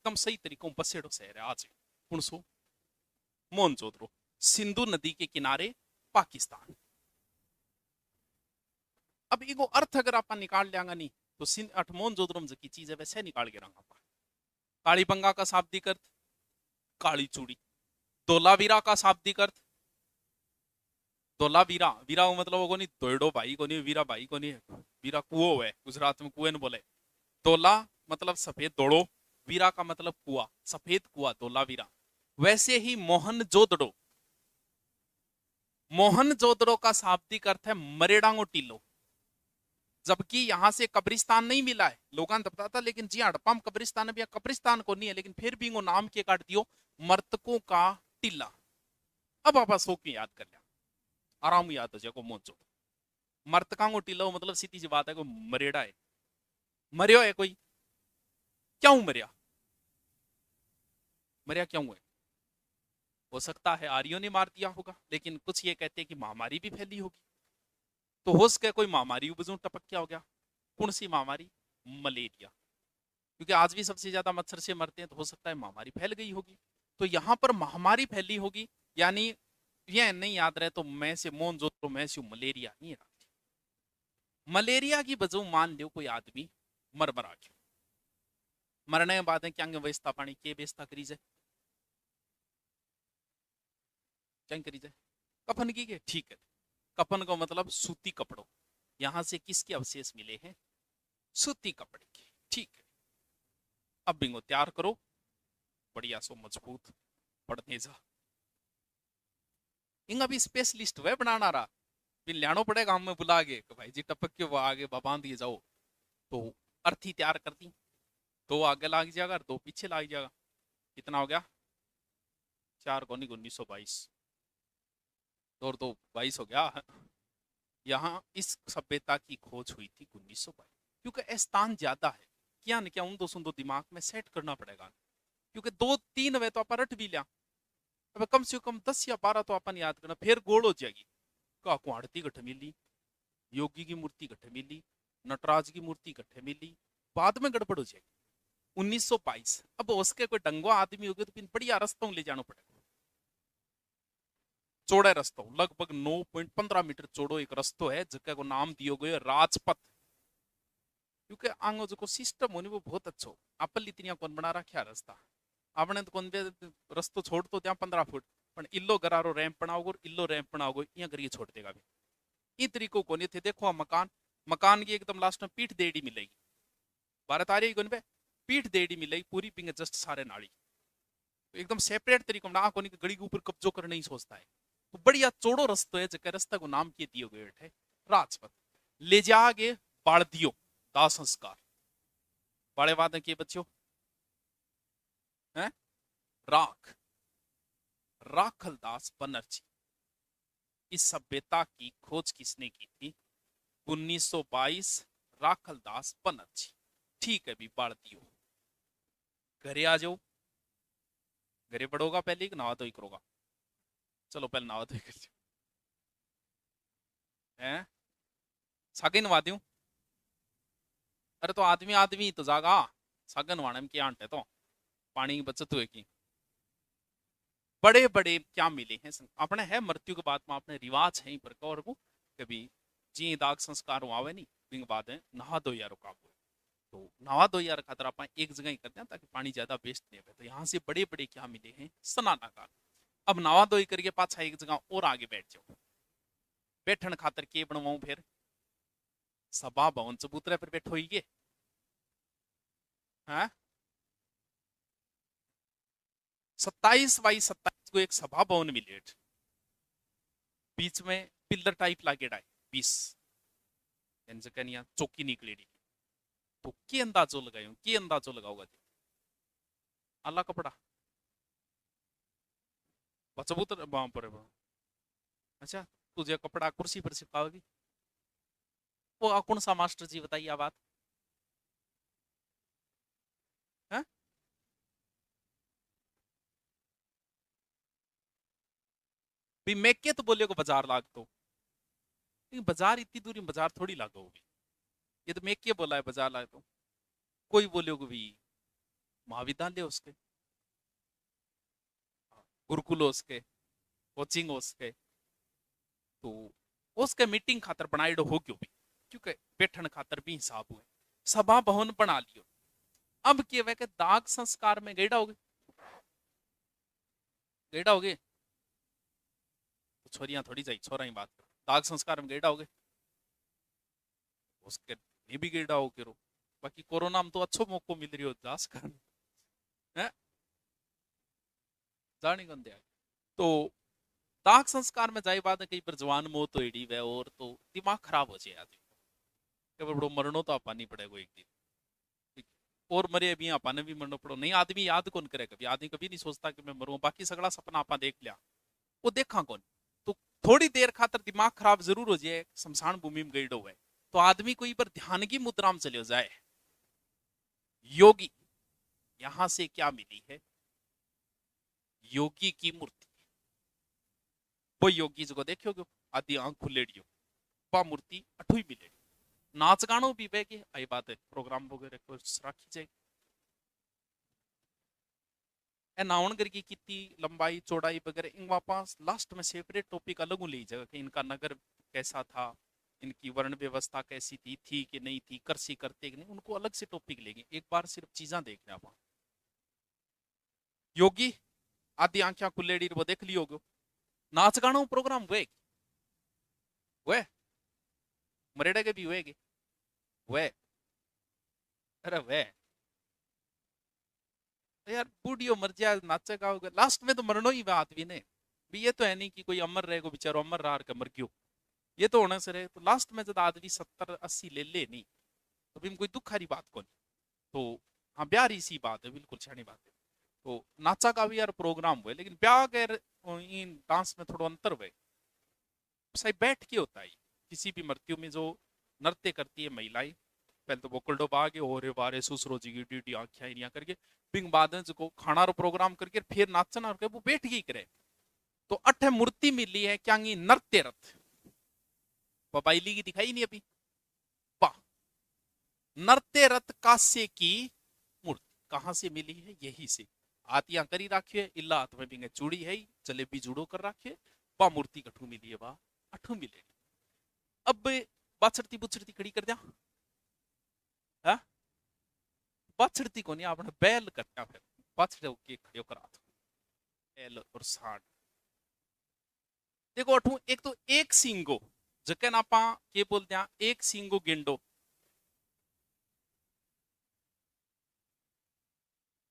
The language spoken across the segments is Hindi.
एकदम सही तरीकों बसेड़ो शहर है आज कौन सो मोहनजोदड़ो, सिंधु नदी के किनारे पाकिस्तान। अब इको अर्थ अगर आप निकाल लेंगे नहीं तो सिंध मोहनजोदड़ो में की चीज है वैसे निकाल के रंगा काली बंगा का शाब्दिक अर्थ काली चूड़ी, धोलावीरा का शाब्दिक अर्थ धोलावीरा, वीरा मतलब को नहीं दोड़ो भाई को नहीं, वीरा भाई को नहीं, वीरा कुओ है गुजरात में कुएं बोले। धोला मतलब सफेद दौड़ो, वीरा का मतलब कुआ, सफेद कुआ धोलावीरा। वैसे ही मोहनजोदड़ो, मोहनजोदड़ो का शाब्दिक अर्थ है मरेडांगो टीलो। जबकि यहां से कब्रिस्तान नहीं मिला है लोगों ने पता था, लेकिन जी हड़प्पा कब्रिस्तान भी कब्रिस्तान को नहीं है, लेकिन फिर भी वो नाम के काट दियो मर्तकों का टीला। अब आप सो क्यों याद कर लिया, आराम याद हो जाएगा मोहनजोदड़ो मर्तका को टीला मतलब सीधी सी बात है कोई मरेड़ा है, मरियो है कोई, क्यों मरिया, मरिया क्यों है? हो सकता है आर्यों ने मार दिया होगा, लेकिन कुछ ये कहते हैं कि महामारी भी फैली होगी, तो हो सके कोई महामारी टपक क्या हो गया। कौन सी महामारी? मलेरिया, क्योंकि आज भी सबसे ज्यादा मच्छर से मरते हैं, तो हो सकता है महामारी फैल गई होगी। तो यहाँ पर महामारी फैली होगी, यानी ये नहीं याद रहे तो मैं से मोहनजोदड़ो मैं से मलेरिया नहीं रहा, मलेरिया की वजह मान लो कोई आदमी मर मरा क्यों, मरने के बाद क्या व्यवस्था पानी के व्यवस्था करी जाए, क्या करी जाए, कफन की के ठीक है। कफन का मतलब सूती कपड़ों, यहां से किसके अवशेष मिले हैं? सूती कपड़े के, ठीक है। अब बिंगो तैयार करो, बढ़िया सो मजबूत पढ़ने जा। इंगा भी स्पेशलिस्ट वे बनाना रहा, फिर लियानो पड़ेगा हमें बुला के भाई जी टपक के वो आगे बांध दिए जाओ, तो अर्थी तैयार कर दी, दो आगे लाग जाएगा दो पीछे लाग जाएगा। कितना हो गया? 4 गुनी 1922 और 2 22 हो गया। यहाँ इस सभ्यता की खोज हुई थी 1922, क्योंकि स्थान ज्यादा है, क्या न क्या उन दो दिमाग में सेट करना पड़ेगा, क्योंकि 2-3 वे तो आप रट भी लिया, अब कम से कम 10 या 12 तो अपन याद करना, फिर गोड़ हो जाएगी। काकू आड़ती गठ मिली, योगी की मूर्ति गठे मिली, नटराज की मूर्ति गठे मिली, बाद में गड़बड़ हो जाएगी। 1922 अब उसके कोई डंगवा आदमी हो गए तो बढ़िया रास्तों ले जाना पड़ेगा, चौड़ा रास्ता लगभग 9.15 मीटर चौड़ो एक रास्तो है, जगह को नाम दियो गयो राजपथ, क्योंकि आंगो जो सिस्टम होने वो बहुत अच्छा हो। आपल इतनी कौन बना रखा रास्ता, आपने तो कौन रस्तो छोड़ तो त्या 15 फुट, पर इल्लो गरारो रैंप बनाओगे और इल्लो रैंप बनाओगे यहाँ करके छोड़ देगा भी, इन तरीकों को नहीं थे। देखो मकान, मकान की एकदम लास्ट में पीठ देड़ी मिलेगी, भारत आ रही कौन पे पीठ देड़ी मिलेगी पूरी पिंग जस्ट सारे नाड़ी, तो एकदम सेपरेट तरीकों में कोनी गड़ी के ऊपर कब्जो करने ही सोचता है, तो बढ़िया चौड़ो रस्तो है, जगह रास्ता को नाम किए दियो गए है राजपथ। ले जागे बाढ़ दियो दाह संस्कार, बाड़े वादे के बच्चों हैं राख, राखलदास बनर्जी। इस सभ्यता की खोज किसने की थी? 1922 राखलदास बनर्जी। ठीक है भी बाढ़ दियो, घरे आ जाओ, घरे पढ़ोगा पहले ही नहा धोई करोगा? चलो पहले नहा धोई कर हैं, सागे नवा दूं? अरे तो आदमी आदमी तो जागा, सागे नवाने में क्या आंट है, तो पानी की बचत हुएगी। बड़े बड़े क्या मिले हैं अपने, है मृत्यु के बाद में अपने रिवाज है पर कौर को कभी जी दाग संस्कार हुआ नहीं बिंग बाद है नहा दो यार का, तो नहा दो यार खातर आप एक जगह ही करते हैं ताकि पानी ज्यादा वेस्ट नहीं हो। तो यहाँ से बड़े बड़े क्या मिले हैं स्नानागार। अब नवा दो करके पाछा एक जगह और आगे बैठ जाओ, बैठन खातर के बनवाऊं फिर सभा भवन चबूतरे पर बैठो ही के, हाँ 27x27 को एक सभा भवन मिले, बीच में पिलर टाइप लागेड़ा है 20 जगह चौकी निकलेगी, तो के अंदाजो लगायो, के अंदाजो लगाओगा अल्लाह कपड़ा चबूतर वहां पर। अच्छा तुझे कपड़ा कुर्सी पर चिपकाओगी, वो कौन सा मास्टर जी बताइए बात है? भी मैं के तो बोले को बाजार लाग तो, लेकिन बाजार इतनी दूरी बाजार थोड़ी लागो होगी, ये तो मैं के बोला है बाजार लाग तो, कोई बोले को भी महाविद्यालय उसके, गुरुकुल उसके, कोचिंग उसके, तो उसके मीटिंग खातर बनाई हो क्यों भी, क्योंकि बैठन खातर भी हिसाब हुए, सभा भवन बना लियो। अब क्या वे के दाग संस्कार में गेड़ा होगे, गेड़ा होगे तो छोरियां थोड़ी जाई, छोरा ही बात करो, दाग संस्कार में गेड़ा होगे उसके नहीं भी गेड़ा हो करो। बाकी कोरोना में तो अच्छो मौको मिल रही हो दास कर है, जानी कौन दिया। तो दाग संस्कार में जाए बाद कई पर जवान मौत हो वे, और तो दिमाग खराब हो जाए आदमी को, बड़ो मरनो तो आपा नहीं पड़ेगा एक दिन, और मरे अभी आपा ने भी मरना पड़ो नहीं, आदमी याद कौन करे कभी, आदमी कभी नहीं सोचता कि मैं मरूं, बाकी सगला सपना आपा देख लिया, वो देखा कौन। तो थोड़ी देर खातर दिमाग खराब जरूर हो जाए, शमशान भूमि में गईडो है, तो आदमी कोई पर ध्यान की मुद्रा में चले जाए, योगी यहां से क्या मिली है, योगी की मूर्ति, वो योगी जो देखोगे आदि आंख खुलेडियो, वह मूर्ति अठू ही मिलेगी, नाच गानो भी बेगे आई बात है, प्रोग्राम वगैरह को राखी जाएगी। नावनगर की कितनी लंबाई चौड़ाई वगैरह इन वापस लास्ट में सेपरेट टॉपिक अलग ले जाएगा कि इनका नगर कैसा था, इनकी वर्ण व्यवस्था कैसी थी कि नहीं थी, कृषि करते कि नहीं, उनको अलग से टॉपिक लेंगे, एक बार सिर्फ चीजा देखना आप। योगी आदि आंखियां खुलेड़ी वो देख लियोगे, नाच गाना प्रोग्राम वे मरेडे के भी हुएगे वे, अरे वे तो यार बूढ़ियो मर जाए नाचेगा होगा, लास्ट में तो मरनो ही बात भी ने भी, ये तो है नहीं कि कोई अमर रहेगा बेचारो, अमर रहा के मर गयो, ये तो होने से रहे, तो लास्ट में जब आदमी 70-80 ले ले नहीं तो भी कोई दुख हारी बात कौन। तो हाँ ब्याह सी बात है, बिल्कुल छानी बात है। तो नाचा का भी यार प्रोग्राम हुए, लेकिन ब्याह के इन डांस में थोड़ा अंतर हुए, सही बैठ के होता है, किसी भी मृत्यु में जो नृत्य करती है महिलाएं, पहले तो बोकल डोबा के और बारे सुसरो जी की ड्यूटी आंखियां इनिया करके पिंग बाद को खाना रो प्रोग्राम करके फिर नाचना और वो बैठ गई करे। तो अठ मूर्ति मिली है क्या नृत्य रथ, पपाइली की दिखाई नहीं अभी, वाह, नृत्य रथ कास्य की मूर्ति कहां से मिली है, यही से आतियां करी राखिए, इल्ला हाथ में भी चूड़ी है, जलेबी जुड़ो कर राखिए, वाह मूर्ति कठू मिली है, वाह अठू मिलेगी। अब बाछड़ती बुछड़ती खड़ी कर दिया, बाछड़ती को नहीं आपने बैल करना, फिर बाछड़े के खड़े करा दो, बैल और सांड। देखो अठू एक तो एक सिंगो जकन आपा के बोलते हैं, एक सिंगो गेंडो,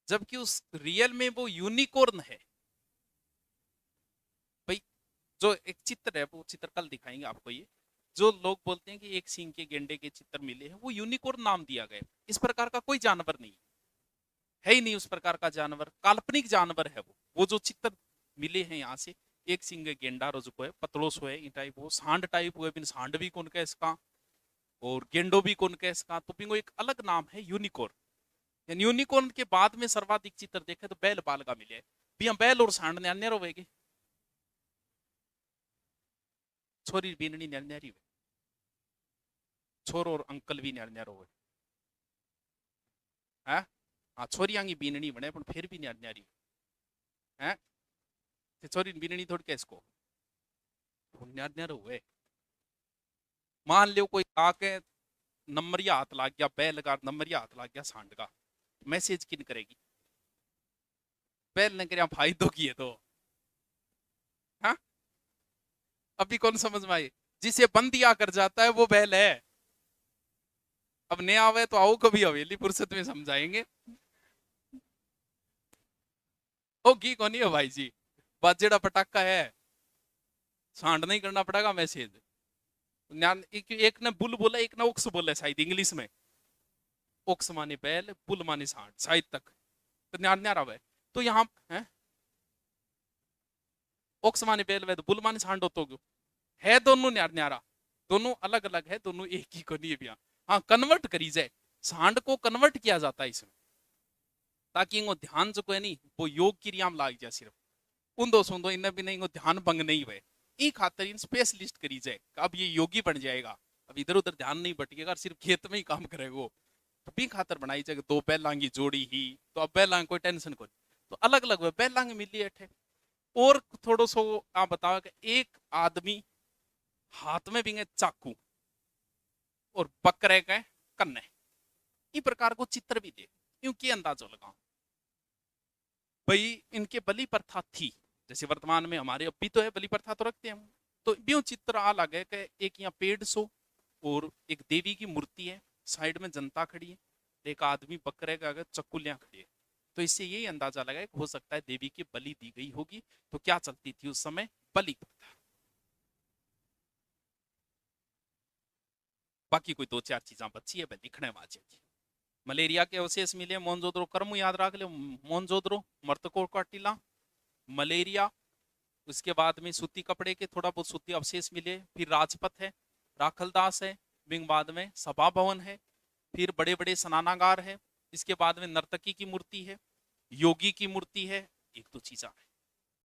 जबकि उस रियल में वो यूनिकॉर्न है भाई। जो एक चित्र है, वो चित्र कल दिखाएंगे आपको, ये जो लोग बोलते हैं कि एक सिंह के गेंडे के चित्र मिले हैं, वो यूनिकॉर्न नाम दिया गया, इस प्रकार का कोई जानवर नहीं है ही नहीं, उस प्रकार का जानवर काल्पनिक जानवर है वो जो चित्र मिले हैं यहाँ से, एक सिंह गेंडा रोज को है, पतलो सो है टाइप, वो सांड टाइप हुए, बिन सांड भी कौन का इसका, और गेंडो भी कौन का इसका, तो पिंगो एक अलग नाम है यूनिकॉर्न। यूनिकॉर्न के बाद में सर्वाधिक चित्र देखे तो बैल बाल का मिले, भी हम बैल और सांड ने अन्य रोवेगे, छोरी बीननी न्यारी हुए, छोरो और अंकल भी न्यार न्यारो हुए, हाँ छोरी आंगी बीननी बने पर फिर भी न्यार न्यारी है, छोरी बीननी थोड़ी कैसको न्यार न्यारो हुए। मान लियो कोई आके नंबरिया हाथ लाग गया, बैल का नंबरिया हाथ लाग गया सांड का, मैसेज किन करेगी, बैल ने कर भाई तो किए तो, हाँ अभी कौन समझ में आई, जिसे बंदिया कर जाता है वो बैल है। अब नया आवे तो आओ कभी हवेली फुर्सत में समझाएंगे, ओ की कौन है भाई जी, बाजेड़ा पटाखा है, सांड नहीं करना पड़ेगा मैसेज। एक ने बुल बोला, एक ने ओक्स बोला शायद इंग्लिश में, ओक्स माने बैल, बुल माने सांड शायद तक, तो न्यार न्यार आवे। तो यहाँ है ओक्स माने बैल वे तो बुल माने सांड हो, तो है दोनों न्यार न्यारा, दोनों अलग अलग है, दोनों एक ही को नहीं है। हाँ कन्वर्ट करी जाए, सांड को कन्वर्ट किया जाता है इसमें, ताकि इनको ध्यान जो है नहीं वो योग क्रिया में लाग जाए, सिर्फ उन दो सुन दो इन्हें भी नहीं, ध्यान भंग नहीं हुए, ई खातर इन स्पेशलिस्ट करी जाए, अब ये योगी बन जाएगा, अब इधर उधर ध्यान नहीं भटकेगा, सिर्फ खेत में ही काम करेगा वो, तो भी खातर बनाई जगह दो बैलांग की जोड़ी ही, तो अब बैलांग कोई टेंशन को तो अलग अलग बैलांग मिली अठे। और थोड़ो सो आप बताओ कि एक आदमी हाथ में भी चाकू और बकरे के कन्ने, इस प्रकार को चित्र भी दे, क्योंकि अंदाजा लगाओ भाई इनके बलि प्रथा थी, जैसे वर्तमान में हमारे अब भी तो है बलि प्रथा तो रखते हैं हम। तो ब्यों चित्र आ लगे कि एक यहाँ पेड़ सो और एक देवी की मूर्ति है, साइड में जनता खड़ी है, एक आदमी बकरे का चक्कुलियां खड़ी है। तो इससे यही अंदाजा लगा कि हो सकता है देवी की बलि दी गई होगी। तो क्या चलती थी उस समय? बलि प्रथा। बाकी कोई दो चार चीजा बची है वह लिखने वाची की। मलेरिया के अवशेष मिले मोनजोदड़ो, कर्म याद रख ले, मोनजोदड़ो मर्तकोट का टीला, मलेरिया, उसके बाद में सूती कपड़े के थोड़ा बहुत सूती अवशेष मिले, फिर राजपथ है, राखलदास है, बिंग बाद में सभा भवन है, फिर बड़े बड़े स्नानागार है, इसके बाद में नर्तकी की मूर्ति है, योगी की मूर्ति है, एक दो चीजा है।